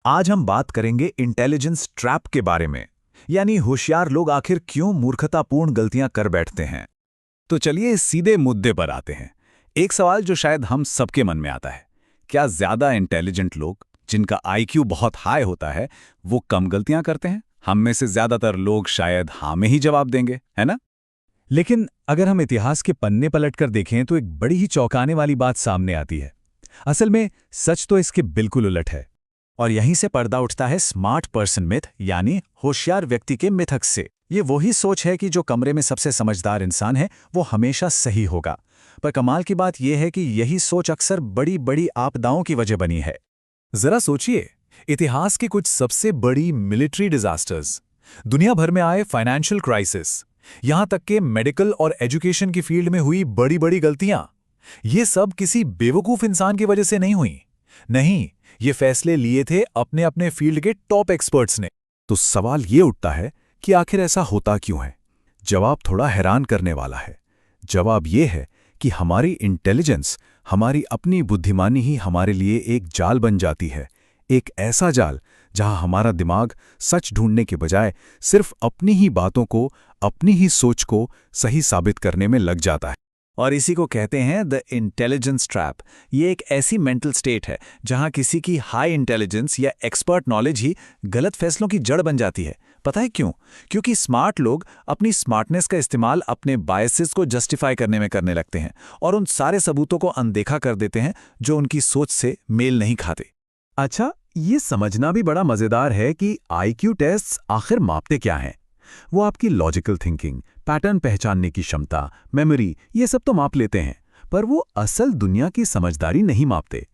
आज हम बात करेंगे इंटेलिजेंस ट्रैप के बारे में, यानी होशियार लोग आखिर क्यों मूर्खतापूर्ण गलतियां कर बैठते हैं। तो चलिए सीधे मुद्दे पर आते हैं। एक सवाल जो शायद हम सबके मन में आता है, क्या ज्यादा इंटेलिजेंट लोग, जिनका आईक्यू बहुत हाई होता है, वो कम गलतियां करते हैं? हम में से ज्यादातर लोग शायद हाँ में ही जवाब देंगे, है ना? लेकिन अगर हम इतिहास के पन्ने पलटकर देखें तो एक बड़ी ही चौंकाने वाली बात सामने आती है। असल में सच तो इसके बिल्कुल उलट है। और यहीं से पर्दा उठता है स्मार्ट पर्सन मिथ, यानी होशियार व्यक्ति के मिथक से। ये वही सोच है कि जो कमरे में सबसे समझदार इंसान है वो हमेशा सही होगा। पर कमाल की बात यह है कि यही सोच अक्सर बड़ी बड़ी आपदाओं की वजह बनी है। जरा सोचिए, इतिहास की कुछ सबसे बड़ी मिलिट्री डिजास्टर्स, दुनिया भर में आए फाइनेंशियल क्राइसिस, यहां तक कि मेडिकल और एजुकेशन की फील्ड में हुई बड़ी बड़ी गलतियां, ये सब किसी बेवकूफ इंसान की वजह से नहीं हुई। नहीं, ये फैसले लिए थे अपने अपने फील्ड के टॉप एक्सपर्ट्स ने। तो सवाल ये उठता है कि आखिर ऐसा होता क्यों है? जवाब थोड़ा हैरान करने वाला है। जवाब ये है कि हमारी इंटेलिजेंस, हमारी अपनी बुद्धिमानी ही हमारे लिए एक जाल बन जाती है। एक ऐसा जाल जहां हमारा दिमाग सच ढूंढने के बजाय सिर्फ अपनी ही बातों को, अपनी ही सोच को सही साबित करने में लग जाता है। और इसी को कहते हैं द इंटेलिजेंस ट्रैप। ये एक ऐसी मेंटल स्टेट है जहां किसी की हाई इंटेलिजेंस या एक्सपर्ट नॉलेज ही गलत फैसलों की जड़ बन जाती है। पता है क्यों? क्योंकि स्मार्ट लोग अपनी स्मार्टनेस का इस्तेमाल अपने बायसेस को जस्टिफाई करने में करने लगते हैं और उन सारे सबूतों को अनदेखा कर देते हैं जो उनकी सोच से मेल नहीं खाते। अच्छा, ये समझना भी बड़ा मजेदार है कि आईक्यू टेस्ट्स आखिर मापते क्या हैं। वो आपकी लॉजिकल थिंकिंग, पैटर्न पहचानने की क्षमता, मेमोरी, ये सब तो माप लेते हैं, पर वो असल दुनिया की समझदारी नहीं मापते।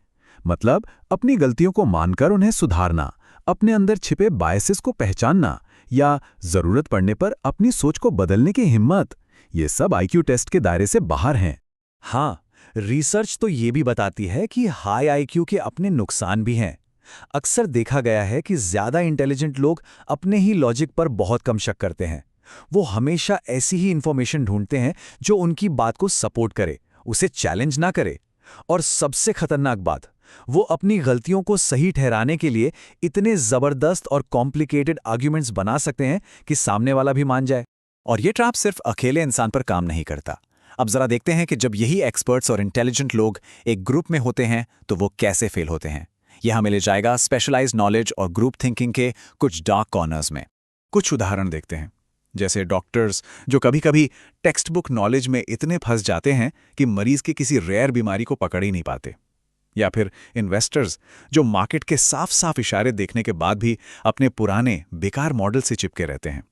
मतलब अपनी गलतियों को मानकर उन्हें सुधारना, अपने अंदर छिपे बायसेस को पहचानना या जरूरत पड़ने पर अपनी सोच को बदलने की हिम्मत, ये सब आईक्यू टेस्ट के दायरे से बाहर हैं। हाँ, रिसर्च तो ये भी बताती है कि हाई आईक्यू के अपने नुकसान भी हैं। अक्सर देखा गया है कि ज्यादा इंटेलिजेंट लोग अपने ही लॉजिक पर बहुत कम शक करते हैं। वो हमेशा ऐसी ही इंफॉर्मेशन ढूंढते हैं जो उनकी बात को सपोर्ट करे, उसे चैलेंज ना करे। और सबसे खतरनाक बात, वो अपनी गलतियों को सही ठहराने के लिए इतने जबरदस्त और कॉम्प्लिकेटेड आर्ग्यूमेंट्स बना सकते हैं कि सामने वाला भी मान जाए। और ये ट्रैप सिर्फ अकेले इंसान पर काम नहीं करता। अब जरा देखते हैं कि जब यही एक्सपर्ट्स और इंटेलिजेंट लोग एक ग्रुप में होते हैं तो वो कैसे फेल होते हैं। यह हमें ले जाएगा स्पेशलाइज्ड नॉलेज और ग्रुप थिंकिंग के कुछ डार्क कॉर्नर्स में। कुछ उदाहरण देखते हैं, जैसे डॉक्टर्स जो कभी-कभी टेक्स्ट बुक नॉलेज में इतने फंस जाते हैं कि मरीज की किसी रेयर बीमारी को पकड़ ही नहीं पाते। या फिर इन्वेस्टर्स जो मार्केट के साफ साफ इशारे देखने के बाद भी अपने पुराने बेकार मॉडल से चिपके रहते हैं।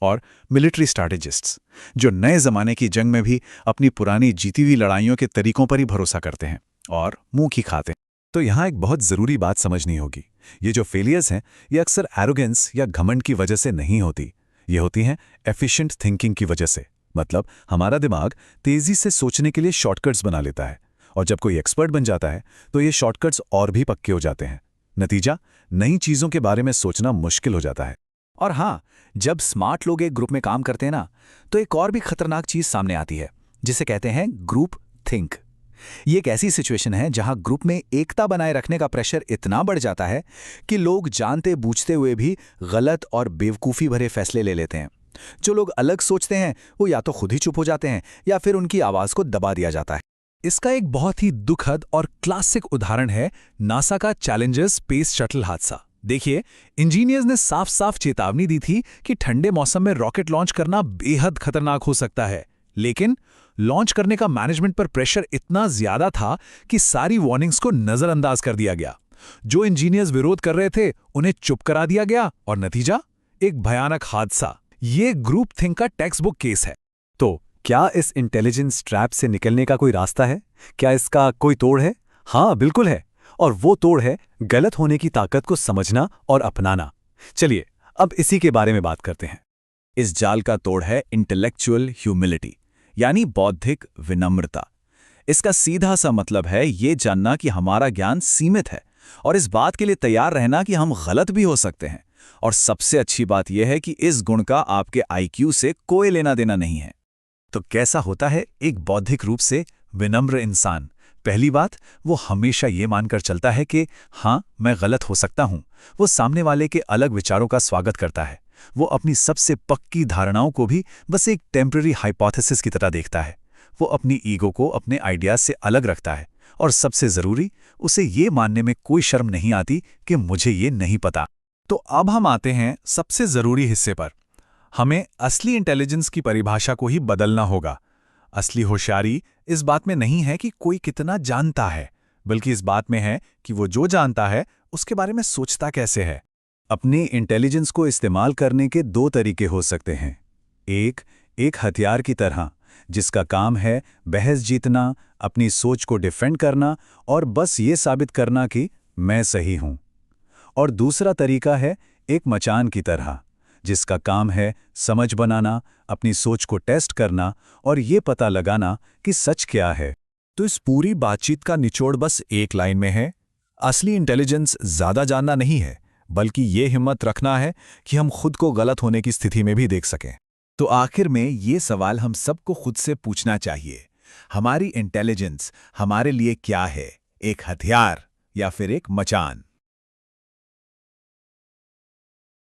और मिलिट्री स्ट्रैटेजिस्ट्स जो नए जमाने की जंग में भी अपनी पुरानी जीती हुई लड़ाइयों के तरीकों पर ही भरोसा करते हैं और मुंह की खाते हैं। तो यहाँ एक बहुत ज़रूरी बात समझनी होगी। ये जो फेलियर्स हैं, ये अक्सर एरोगेंस या घमंड की वजह से नहीं होती। ये होती हैं एफिशिएंट थिंकिंग की वजह से। मतलब हमारा दिमाग तेज़ी से सोचने के लिए शॉर्टकट्स बना लेता है, और जब कोई एक्सपर्ट बन जाता है तो ये शॉर्टकट्स और भी पक्के हो जाते हैं। नतीजा, नई चीज़ों के बारे में सोचना मुश्किल हो जाता है। और हाँ, जब स्मार्ट लोग एक ग्रुप में काम करते हैं ना, तो एक और भी खतरनाक चीज़ सामने आती है, जिसे कहते हैं ग्रुप थिंक। ये एक ऐसी सिचुएशन है जहां ग्रुप में एकता बनाए रखने का प्रेशर इतना बढ़ जाता है कि लोग जानते बूझते हुए भी गलत और बेवकूफ़ी भरे फैसले ले लेते हैं। जो लोग अलग सोचते हैं वो या तो खुद ही चुप हो जाते हैं या फिर उनकी आवाज़ को दबा दिया जाता है। इसका एक बहुत ही दुखद और क्लासिक उदाहरण है नासा का चैलेंजर स्पेस शटल हादसा। देखिए, इंजीनियर्स ने साफ साफ चेतावनी दी थी कि ठंडे मौसम में रॉकेट लॉन्च करना बेहद खतरनाक हो सकता है, लेकिन लॉन्च करने का मैनेजमेंट पर प्रेशर इतना ज्यादा था कि सारी वार्निंग्स को नजरअंदाज कर दिया गया। जो इंजीनियर्स विरोध कर रहे थे उन्हें चुप करा दिया गया और नतीजा, एक भयानक हादसा। ये ग्रुप थिंक का टेक्स्ट बुक केस है। तो क्या इस इंटेलिजेंस ट्रैप से निकलने का कोई रास्ता है? क्या इसका कोई तोड़ है? हाँ, बिल्कुल है। और वो तोड़ है गलत होने की ताकत को समझना और अपनाना। चलिए अब इसी के बारे में बात करते हैं। इस जाल का तोड़ है इंटेलेक्चुअल ह्यूमिलिटी, यानी बौद्धिक विनम्रता। इसका सीधा सा मतलब है ये जानना कि हमारा ज्ञान सीमित है और इस बात के लिए तैयार रहना कि हम गलत भी हो सकते हैं। और सबसे अच्छी बात यह है कि इस गुण का आपके आईक्यू से कोई लेना देना नहीं है। तो कैसा होता है एक बौद्धिक रूप से विनम्र इंसान? पहली बात, वो हमेशा ये मानकर चलता है कि हाँ, मैं गलत हो सकता हूँ। वो सामने वाले के अलग विचारों का स्वागत करता है। वो अपनी सबसे पक्की धारणाओं को भी बस एक टेम्पररी हाइपोथेसिस की तरह देखता है। वो अपनी ईगो को अपने आइडियाज से अलग रखता है। और सबसे ज़रूरी, उसे ये मानने में कोई शर्म नहीं आती कि मुझे ये नहीं पता। तो अब हम आते हैं सबसे ज़रूरी हिस्से पर। हमें असली इंटेलिजेंस की परिभाषा को ही बदलना होगा। असली होशियारी इस बात में नहीं है कि कोई कितना जानता है, बल्कि इस बात में है कि वो जो जानता है उसके बारे में सोचता कैसे है। अपनी इंटेलिजेंस को इस्तेमाल करने के दो तरीके हो सकते हैं। एक हथियार की तरह, जिसका काम है बहस जीतना, अपनी सोच को डिफेंड करना और बस ये साबित करना कि मैं सही हूं। और दूसरा तरीका है एक मचान की तरह, जिसका काम है समझ बनाना, अपनी सोच को टेस्ट करना और ये पता लगाना कि सच क्या है। तो इस पूरी बातचीत का निचोड़ बस एक लाइन में है। असली इंटेलिजेंस ज़्यादा जानना नहीं है, बल्कि ये हिम्मत रखना है कि हम खुद को गलत होने की स्थिति में भी देख सकें। तो आखिर में ये सवाल हम सबको खुद से पूछना चाहिए, हमारी इंटेलिजेंस हमारे लिए क्या है, एक हथियार या फिर एक मचान?